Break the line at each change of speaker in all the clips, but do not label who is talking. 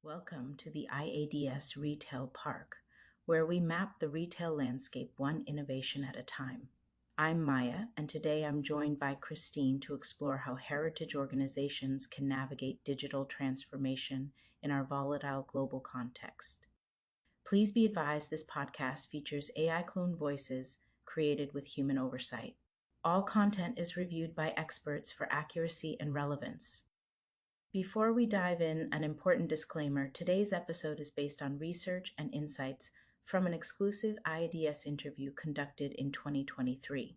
Welcome to the IADS Retail Park, where we map the retail landscape one innovation at a time. I'm Maya, and today I'm joined by Christine to explore how heritage organizations can navigate digital transformation in our volatile global context. Please be advised this podcast features AI clone voices created with human oversight. All content is reviewed by experts for accuracy and relevance. Before we dive in, an important disclaimer: today's episode is based on research and insights from an exclusive IADS interview conducted in 2023.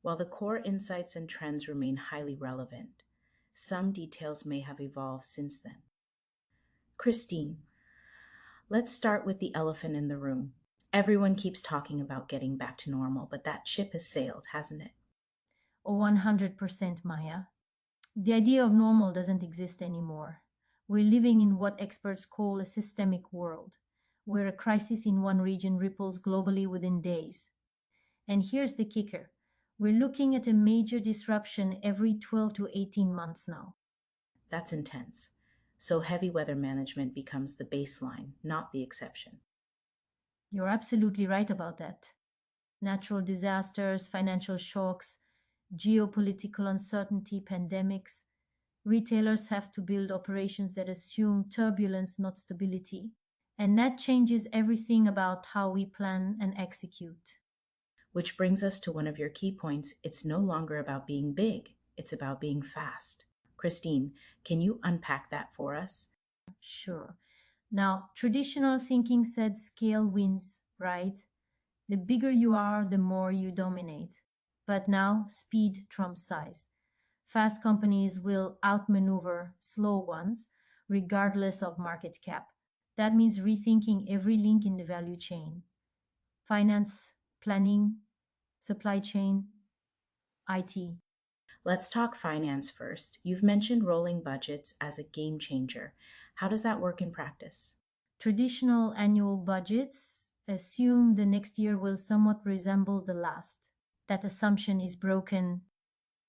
While the core insights and trends remain highly relevant, some details may have evolved since then. Christine, let's start with the elephant in the room. Everyone keeps talking about getting back to normal, but that ship has sailed, hasn't it?
100% Maya. The idea of normal doesn't exist anymore. We're living in what experts call a systemic world, where a crisis in one region ripples globally within days. And here's the kicker: we're looking at a major disruption every 12 to 18 months now.
That's intense. So heavy weather management becomes the baseline, not the exception.
You're absolutely right about that. Natural disasters, financial shocks, geopolitical uncertainty, pandemics. Retailers have to build operations that assume turbulence, not stability. And that changes everything about how we plan and execute.
Which brings us to one of your key points: it's no longer about being big, it's about being fast. Christine, can you unpack that for us?
Sure. Now, traditional thinking said scale wins, right? The bigger you are, the more you dominate. But now, speed trumps size. Fast companies will outmaneuver slow ones, regardless of market cap. That means rethinking every link in the value chain: finance, planning, supply chain, IT.
Let's talk finance first. You've mentioned rolling budgets as a game changer. How does that work in practice?
Traditional annual budgets assume the next year will somewhat resemble the last. That assumption is broken.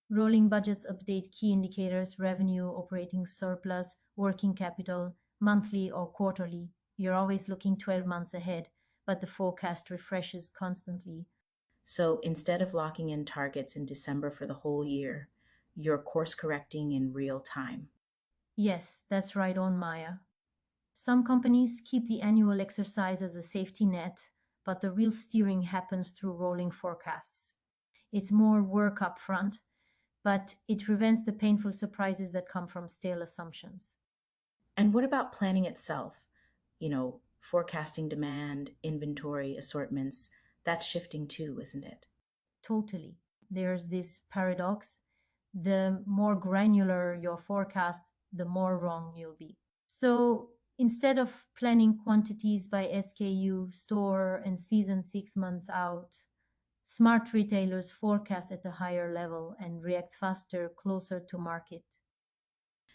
Rolling budgets update key indicators: revenue, operating surplus, working capital, monthly or quarterly. You're always looking 12 months ahead, but the forecast refreshes constantly.
So instead of locking in targets in December for the whole year, you're course correcting in real time.
Yes, that's right on, Maya. Some companies keep the annual exercise as a safety net, but the real steering happens through rolling forecasts. It's more work up front, but it prevents the painful surprises that come from stale assumptions.
And what about planning itself? Forecasting demand, inventory, assortments, that's shifting too, isn't it?
Totally. There's this paradox: the more granular your forecast, the more wrong you'll be. So instead of planning quantities by SKU, store, and season 6 months out, smart retailers forecast at a higher level and react faster, closer to market.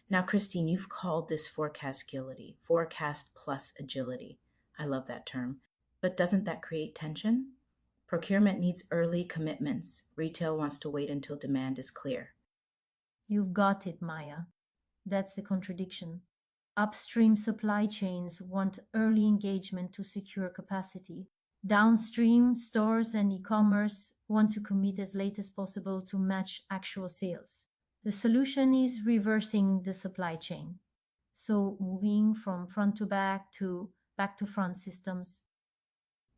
Now, Christine, you've called this forecast agility, forecast plus agility. I love that term. But doesn't that create tension? Procurement needs early commitments. Retail wants to wait until demand is clear.
You've got it, Maya. That's the contradiction. Upstream supply chains want early engagement to secure capacity. Downstream stores and e-commerce want to commit as late as possible to match actual sales. The solution is reversing the supply chain. So moving from front to back to front systems.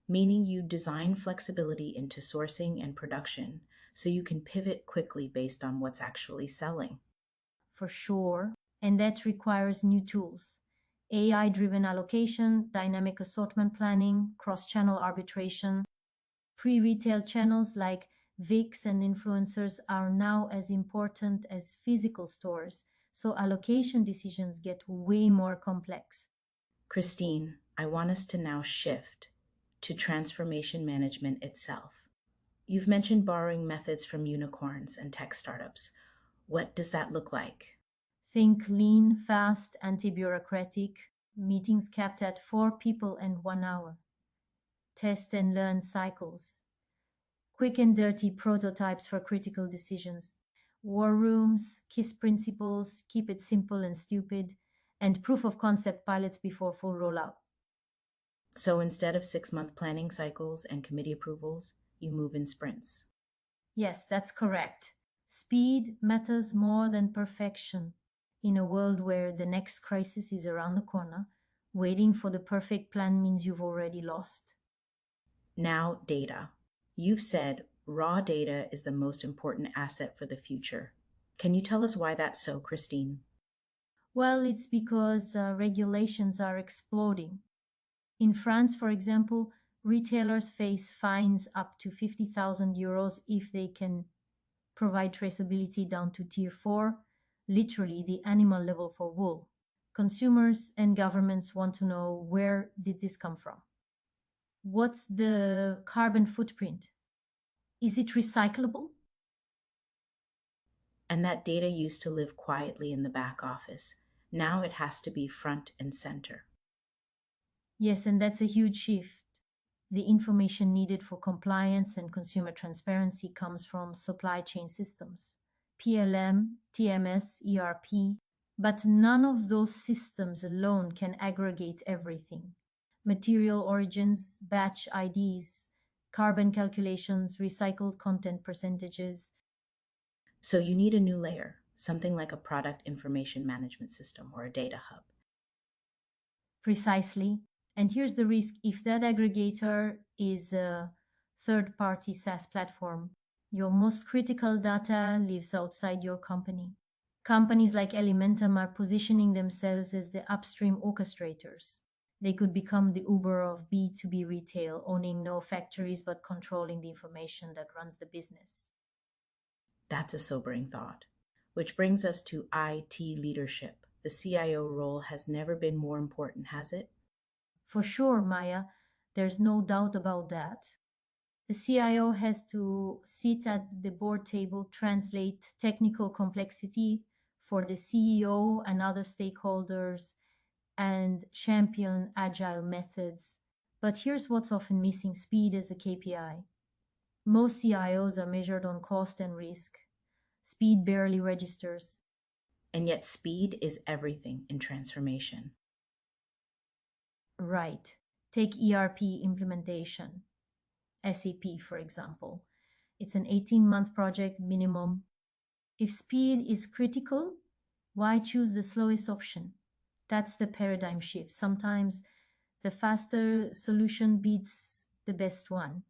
Meaning you design flexibility into sourcing and production so you can pivot quickly based on what's actually selling.
For sure. And that requires new tools: AI driven allocation, dynamic assortment planning, cross channel arbitration. Pre retail channels like VIX and influencers are now as important as physical stores, so allocation decisions get way more complex.
Christine, I want us to now shift to transformation management itself. You've mentioned borrowing methods from unicorns and tech startups. What does that look like?
Think lean, fast, anti bureaucratic, meetings capped at 4 people and 1 hour, test and learn cycles, quick and dirty prototypes for critical decisions, war rooms, KISS principles, keep it simple and stupid, and proof of concept pilots before full rollout.
So instead of 6-month planning cycles and committee approvals, you move in sprints.
Yes, that's correct. Speed matters more than perfection. In a world where the next crisis is around the corner, waiting for the perfect plan means you've already lost.
Now, data. You've said raw data is the most important asset for the future. Can you tell us why that's so, Christine?
Well, it's because regulations are exploding. In France, for example, retailers face fines up to 50,000 euros if they can provide traceability down to tier 4, literally the animal level for wool. Consumers and governments want to know, where did this come from? What's the carbon footprint? Is it recyclable?
And that data used to live quietly in the back office. Now it has to be front and center.
Yes, and that's a huge shift. The information needed for compliance and consumer transparency comes from supply chain systems, PLM, TMS, ERP, but none of those systems alone can aggregate everything. Material origins, batch IDs, carbon calculations, recycled content percentages.
So you need a new layer, something like a product information management system or a data hub.
Precisely. And here's the risk: if that aggregator is a third party SaaS platform, your most critical data lives outside your company. Companies like Elementum are positioning themselves as the upstream orchestrators. They could become the Uber of B2B retail, owning no factories but controlling the information that runs the business.
That's a sobering thought. Which brings us to IT leadership. The CIO role has never been more important, has it?
For sure, Maya, there's no doubt about that. The CIO has to sit at the board table, translate technical complexity for the CEO and other stakeholders, and champion agile methods. But here's what's often missing: speed as a KPI. Most CIOs are measured on cost and risk. Speed barely registers.
And yet, speed is everything in transformation.
Right. Take ERP implementation. SAP, for example. It's an 18-month project minimum. If speed is critical, why choose the slowest option? That's the paradigm shift. Sometimes the faster solution beats the best one.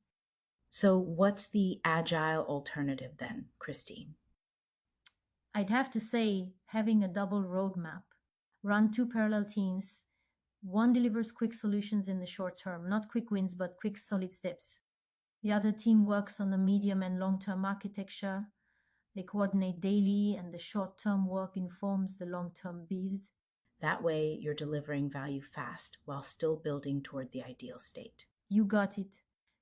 So, what's the agile alternative then, Christine?
I'd have to say having a double roadmap. Run two parallel teams. One delivers quick solutions in the short term, not quick wins, but quick solid steps. The other team works on the medium and long-term architecture. They coordinate daily, and the short-term work informs the long-term build.
That way, you're delivering value fast while still building toward the ideal state.
You got it.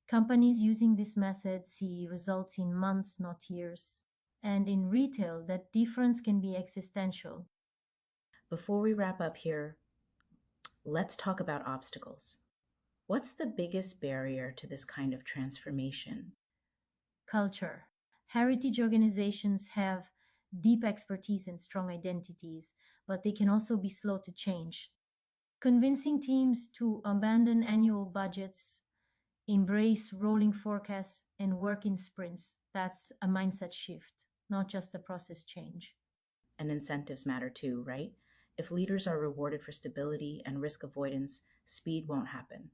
Companies using this method see results in months, not years. And in retail, that difference can be existential.
Before we wrap up here, let's talk about obstacles. What's the biggest barrier to this kind of transformation?
Culture. Heritage organizations have deep expertise and strong identities, but they can also be slow to change. Convincing teams to abandon annual budgets, embrace rolling forecasts, and work in sprints, that's a mindset shift, not just a process change.
And incentives matter too, right? If leaders are rewarded for stability and risk avoidance, speed won't happen.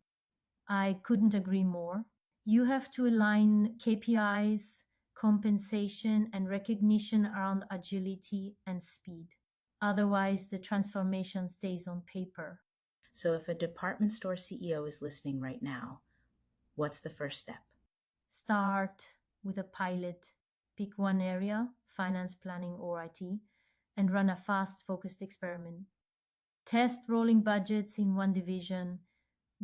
I couldn't agree more. You have to align KPIs, compensation, and recognition around agility and speed. Otherwise, the transformation stays on paper.
So, if a department store CEO is listening right now, what's the first step?
Start with a pilot. Pick one area, finance, planning, or IT, and run a fast, focused experiment. Test rolling budgets in one division,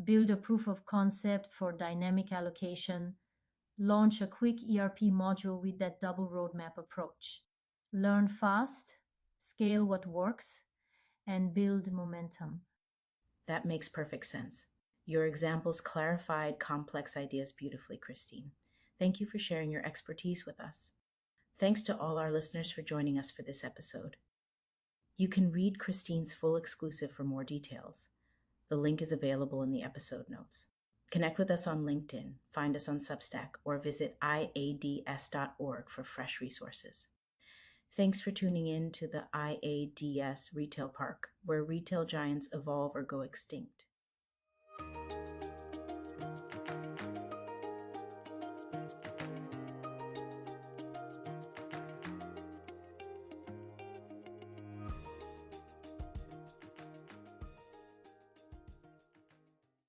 build a proof of concept for dynamic allocation, launch a quick ERP module with that double roadmap approach. Learn fast, scale what works, and build momentum.
That makes perfect sense. Your examples clarified complex ideas beautifully, Christine. Thank you for sharing your expertise with us. Thanks to all our listeners for joining us for this episode. You can read Christine's full exclusive for more details. The link is available in the episode notes. Connect with us on LinkedIn, find us on Substack, or visit iads.org for fresh resources. Thanks for tuning in to the IADS Retail Park, where retail giants evolve or go extinct.